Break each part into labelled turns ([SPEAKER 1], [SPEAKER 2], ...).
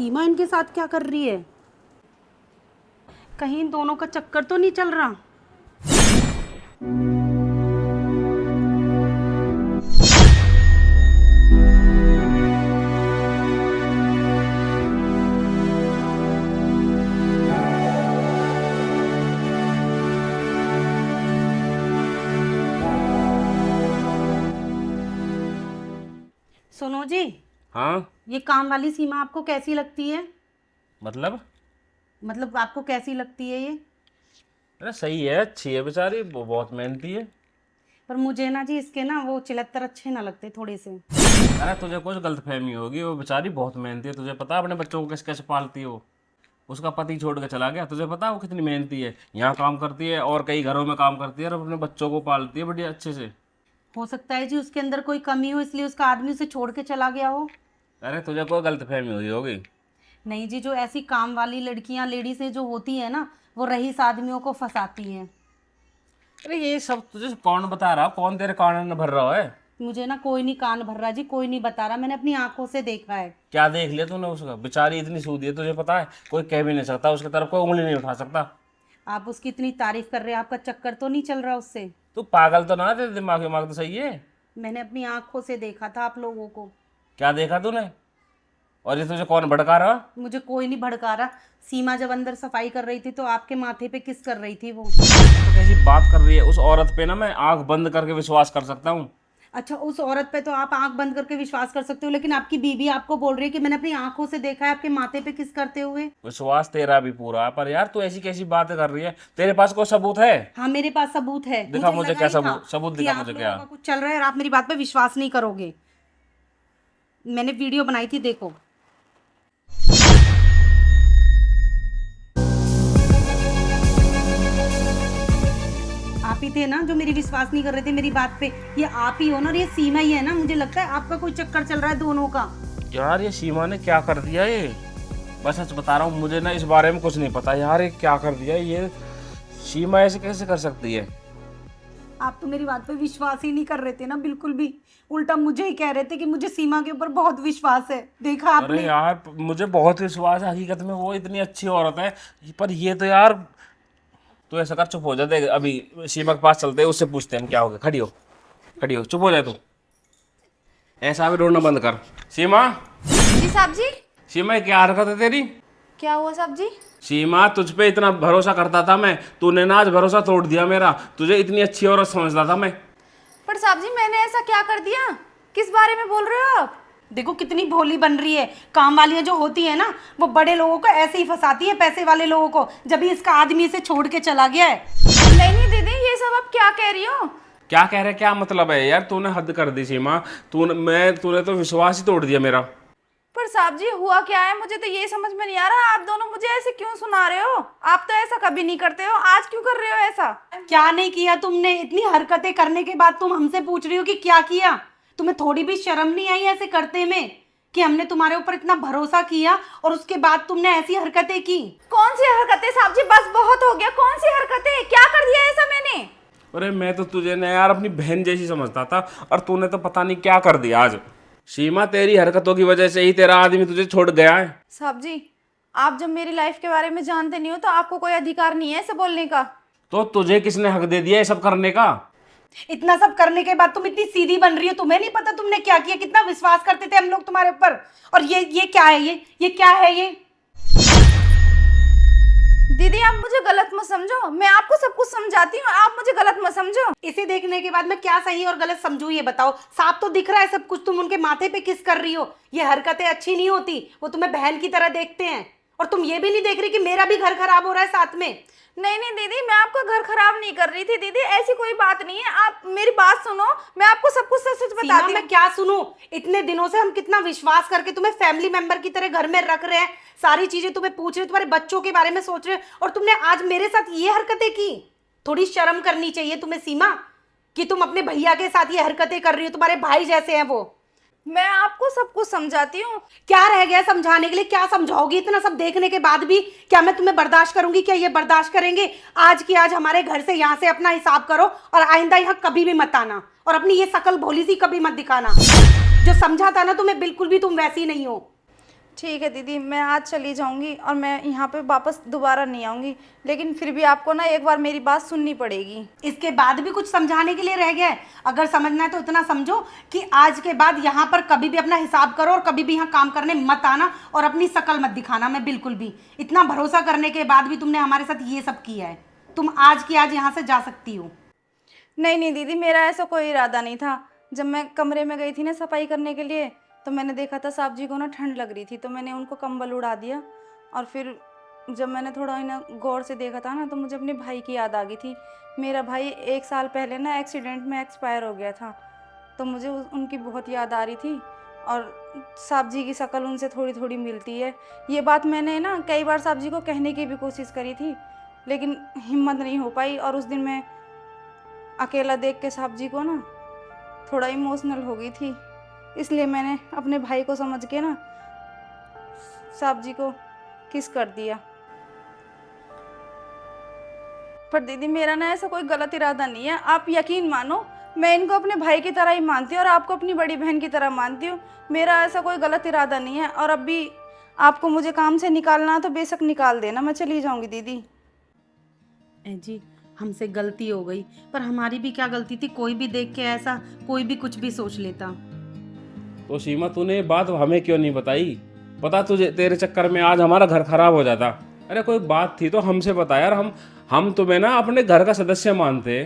[SPEAKER 1] सीमा इनके साथ क्या कर रही है? कहीं इन दोनों का चक्कर तो नहीं चल रहा? सुनो जी,
[SPEAKER 2] हाँ।
[SPEAKER 1] ये काम वाली सीमा आपको कैसी लगती है?
[SPEAKER 2] मतलब
[SPEAKER 1] आपको कैसी लगती है ये?
[SPEAKER 2] अरे सही है, अच्छी है बेचारी, वो बहुत मेहनती है।
[SPEAKER 1] पर मुझे ना जी इसके ना वो चिलत्तर अच्छे ना लगते थोड़े से।
[SPEAKER 2] अरे तुझे कुछ गलतफहमी होगी, वो बेचारी बहुत मेहनती है। तुझे पता है अपने बच्चों को कैसे कैसे पालती है वो? उसका पति छोड़ के चला गया, तुझे पता है वो कितनी मेहनती है? यहाँ काम करती है और कई घरों में काम करती है और अपने बच्चों को पालती है बढ़िया अच्छे से।
[SPEAKER 1] हो सकता है जी उसके अंदर कोई कमी हो इसलिए उसका आदमी उसे छोड़ के चला गया हो।
[SPEAKER 2] अरे तुझे कोई गलतफहमी हुई होगी।
[SPEAKER 1] नहीं जी, जो ऐसी काम वाली लड़कियां लेडीज से जो होती है ना, वो रईस आदमियों को फंसाती हैं।
[SPEAKER 2] अरे ये सब तुझे कौन बता रहा, कौन तेरे कान में भर रहा है?
[SPEAKER 1] मुझे ना कोई नहीं कान भर रहा जी, कोई नहीं बता रहा, मैंने अपनी आंखों से देखा है।
[SPEAKER 2] क्या देख लिया तूने उसका? बेचारी इतनी सूदी है, तुझे पता है कोई कह भी नहीं सकता, उसकी तरफ कोई उंगली नहीं उठा सकता।
[SPEAKER 1] आप उसकी इतनी तारीफ कर रहे हैं, आपका चक्कर तो नहीं चल रहा उससे?
[SPEAKER 2] तू पागल तो ना है? तेरे दिमाग दिमाग तो सही है।
[SPEAKER 1] मैंने अपनी आंखों से देखा था आप लोगों को।
[SPEAKER 2] क्या देखा तूने? और ये तुझे कौन भड़का रहा?
[SPEAKER 1] मुझे कोई नहीं भड़का रहा। सीमा जब अंदर सफाई कर रही थी तो आपके माथे पे किस कर रही थी वो।
[SPEAKER 2] तो कैसी बात कर रही है? उस औरत पे ना मैं आंख बंद करके विश्वास कर सकता हूँ।
[SPEAKER 1] अच्छा, उस औरत पे तो आप आंख बंद करके विश्वास कर सकते हो, लेकिन आपकी बीवी आपको बोल रही है कि मैंने अपनी आंखों से देखा है आपके माथे पे किस करते हुए।
[SPEAKER 2] विश्वास तेरा भी पूरा है, पर यार तू ऐसी कैसी बातें कर रही है? तेरे पास कोई सबूत है?
[SPEAKER 1] हाँ, मेरे पास सबूत है।
[SPEAKER 2] दिखा मुझे
[SPEAKER 1] लगा
[SPEAKER 2] क्या
[SPEAKER 1] ही था
[SPEAKER 2] सबूत? सबूत
[SPEAKER 1] कि
[SPEAKER 2] दिखा
[SPEAKER 1] आप
[SPEAKER 2] मुझे
[SPEAKER 1] लोगों
[SPEAKER 2] क्या।
[SPEAKER 1] का कुछ चल रहा है और आप मेरी बात पे विश्वास नहीं करोगे। मैंने वीडियो बनाई थी, देखो। आप ही थे ना जो मेरी विश्वास नहीं कर रहे थे मेरी बात पे। ये आप ही हो ना, और ये सीमा ही है ना। मुझे लगता है आपका कोई चक्कर चल रहा है दोनों का।
[SPEAKER 2] यार ये सीमा ने क्या कर दिया ये? बस सच बता रहा हूँ, मुझे ना इस बारे में कुछ नहीं पता यार। ये क्या कर दिया ये? सीमा ऐसे कैसे कर सकती है?
[SPEAKER 1] आप तो मेरी बात पे विश्वास ही नहीं कर रहे थे ना बिल्कुल भी। उल्टा मुझे ही कह रहे थे कि मुझे सीमा के ऊपर बहुत विश्वास है। देखा आपने?
[SPEAKER 2] अरे यार मुझे बहुत विश्वास है, हकीकत में वो इतनी अच्छी औरत है। पर ये तो यार, तू ऐसा कर, चुप हो जा। देख अभी सीमा के पास चलते हैं, उससे पूछते हैं क्या हो गया। खड़ी हो, खड़ी हो, चुप हो जाए तू। ऐसा भी रोना बंद कर। सीमा,
[SPEAKER 3] जी साहब जी।
[SPEAKER 2] सीमा ये क्या हरकत है तेरी?
[SPEAKER 3] क्या हुआ साहब जी?
[SPEAKER 2] सीमा तुझ पे इतना भरोसा करता था मैं, तूने ना आज भरोसा तोड़ दिया मेरा। तुझे इतनी अच्छी औरत समझता था मैं।
[SPEAKER 3] पर साहब जी मैंने ऐसा क्या कर दिया? किस बारे में बोल रहे हो आप?
[SPEAKER 1] देखो कितनी भोली बन रही है। काम वालियां जो होती है ना, वो बड़े लोगों को ऐसे ही फंसाती है, पैसे वाले लोगों को। जब भी इसका आदमी इसे छोड़ के चला गया है।
[SPEAKER 3] नहीं दीदी, ये सब आप क्या कह रही हो?
[SPEAKER 2] क्या कह रहे, क्या मतलब है यार? तूने हद कर दी सीमा। तूने तो विश्वास ही तोड़ दिया मेरा।
[SPEAKER 3] पर साहब जी हुआ क्या है, मुझे तो ये समझ में नहीं आ रहा। आप दोनों मुझे ऐसे क्यों सुना रहे हो? आप तो ऐसा कभी नहीं करते हो, आज क्यों कर रहे हो ऐसा?
[SPEAKER 1] क्या नहीं किया तुमने? इतनी हरकतें करने के बाद तुम हमसे पूछ रही हो कि क्या किया? तुम्हें थोड़ी भी शर्म नहीं आई ऐसे करते में कि हमने तुम्हारे ऊपर इतना भरोसा किया और उसके बाद तुमने ऐसी हरकतें की?
[SPEAKER 3] कौन सी हरकतें साहब जी? बस बहुत हो गया। कौन सी हरकतें? क्या कर दिया ऐसा मैंने?
[SPEAKER 2] अरे मैं तो तुझे ना यार अपनी बहन जैसी समझता था, और तूने तो पता नहीं क्या कर दिया आज। सीमा तेरी हरकतों की वजह से ही तेरा आदमी तुझे छोड़ गया है।
[SPEAKER 3] साहब जी, आप जब मेरी लाइफ के बारे में जानते नहीं हो तो आपको कोई अधिकार नहीं है ऐसे बोलने का।
[SPEAKER 2] तो तुझे किसने हक दे दिया ये सब करने का?
[SPEAKER 1] इतना सब करने के बाद तुम इतनी सीधी बन रही हो। तुम्हें नहीं पता तुमने क्या किया? कितना विश्वास करते थे हम लोग तुम्हारे ऊपर। और ये क्या है? ये क्या है ये?
[SPEAKER 3] दीदी आप मुझे गलत मत समझो, मैं आपको सब कुछ समझाती हूँ, आप मुझे गलत मत समझो।
[SPEAKER 1] इसे देखने के बाद मैं क्या सही और गलत समझूं ये बताओ। साफ तो दिख रहा है सब कुछ। तुम उनके माथे पे किस कर रही हो। ये हरकतें अच्छी नहीं होती। वो तुम्हें बहन की तरह देखते हैं, और तुम ये भी नहीं देख रही कि मेरा भी घर खराब हो रहा है साथ में।
[SPEAKER 3] नहीं दीदी, मैं आपका घर खराब नहीं कर रही थी। दीदी ऐसी कोई बात नहीं है, आप मेरी बात सुनो, मैं आपको सब कुछ सच सच
[SPEAKER 1] सीमा,
[SPEAKER 3] बताती हूँ।
[SPEAKER 1] मैं क्या सुनूं? इतने दिनों से हम कितना विश्वास करके तुम्हें फैमिली मेंबर की तरह घर में रख रहे हैं, सारी चीजें तुम्हें पूछ रहे, तुम्हारे बच्चों के बारे में सोच रहे, और तुमने आज मेरे साथ ये हरकतें की। थोड़ी शर्म करनी चाहिए तुम्हें सीमा, कि तुम अपने भैया के साथ ये हरकतें कर रही हो। तुम्हारे भाई जैसे हैं वो।
[SPEAKER 3] मैं आपको सब कुछ समझाती हूँ।
[SPEAKER 1] क्या रह गया समझाने के लिए? क्या समझाओगी? इतना सब देखने के बाद भी क्या मैं तुम्हें बर्दाश्त करूंगी? क्या ये बर्दाश्त करेंगे? आज की आज हमारे घर से, यहाँ से अपना हिसाब करो, और आइंदा यहाँ कभी भी मत आना, और अपनी ये शकल भोली सी कभी मत दिखाना। जो समझा था ना तुम्हें, बिल्कुल भी तुम वैसी नहीं हो।
[SPEAKER 3] ठीक है दीदी, मैं आज चली जाऊंगी और मैं यहाँ पे वापस दोबारा नहीं आऊंगी, लेकिन फिर भी आपको ना एक बार मेरी बात सुननी पड़ेगी।
[SPEAKER 1] इसके बाद भी कुछ समझाने के लिए रह गया है? अगर समझना है तो इतना समझो कि आज के बाद यहाँ पर कभी भी अपना हिसाब करो और कभी भी यहाँ काम करने मत आना और अपनी शकल मत दिखाना। मैं बिल्कुल भी, इतना भरोसा करने के बाद भी तुमने हमारे साथ ये सब किया है। तुम आज की आज यहाँ से जा सकती हो।
[SPEAKER 3] नहीं नहीं दीदी, मेरा ऐसा कोई इरादा नहीं था। जब मैं कमरे में गई थी ना सफाई करने के लिए, तो मैंने देखा था साहब जी को ना ठंड लग रही थी, तो मैंने उनको कंबल उड़ा दिया। और फिर जब मैंने थोड़ा ना गौर से देखा था ना, तो मुझे अपने भाई की याद आ गई थी। मेरा भाई 1 साल पहले ना एक्सीडेंट में एक्सपायर हो गया था, तो मुझे उनकी बहुत याद आ रही थी। और साहब जी की शक्ल उनसे थोड़ी थोड़ी मिलती है। ये बात मैंने ना कई बार साहब जी को कहने की भी कोशिश करी थी, लेकिन हिम्मत नहीं हो पाई। और उस दिन मैं अकेला देख के साहब जी को ना थोड़ा इमोशनल हो गई थी, इसलिए मैंने अपने भाई को समझ के ना साहब जी को किस कर दिया। पर दीदी मेरा ना ऐसा कोई गलत इरादा नहीं है, आप यकीन मानो, मैं इनको अपने भाई की तरह ही मानती हूँ और आपको अपनी बड़ी बहन की तरह मानती हूँ। मेरा ऐसा कोई गलत इरादा नहीं है। और अभी आपको मुझे काम से निकालना है तो बेशक निकाल देना, मैं चली जाऊँगी दीदी।
[SPEAKER 1] जी, हमसे गलती हो गई, पर हमारी भी क्या गलती थी? कोई भी देख के ऐसा कोई भी कुछ भी सोच लेता।
[SPEAKER 2] तो सीमा तूने ये बात हमें क्यों नहीं बताई? पता तुझे, तेरे चक्कर में आज हमारा घर खराब हो जाता। अरे कोई बात थी तो हमसे बता यार, हम तुम्हें ना अपने घर का सदस्य मानते।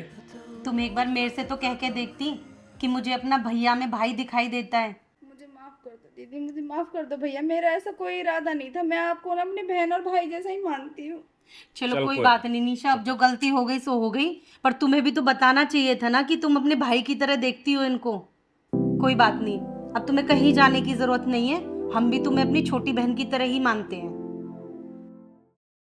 [SPEAKER 1] तुम एक बार मेरे से तो कह के देखती कि मुझे अपना भैया में भाई दिखाई देता है।
[SPEAKER 3] मुझे माफ़ कर दो दीदी, मुझे माफ़ कर दो भैया, मेरा ऐसा कोई इरादा नहीं था। मैं आपको ना अपनी बहन और भाई जैसा ही मानती हूँ।
[SPEAKER 1] चलो कोई बात नहीं निशा, अब जो गलती हो गई सो हो गई, पर तुम्हें भी तो बताना चाहिए था ना कि तुम अपने भाई की तरह देखती हो इनको। कोई बात नहीं, अब तुम्हें कहीं जाने की जरूरत नहीं है, हम भी तुम्हें अपनी छोटी बहन की तरह ही मानते हैं।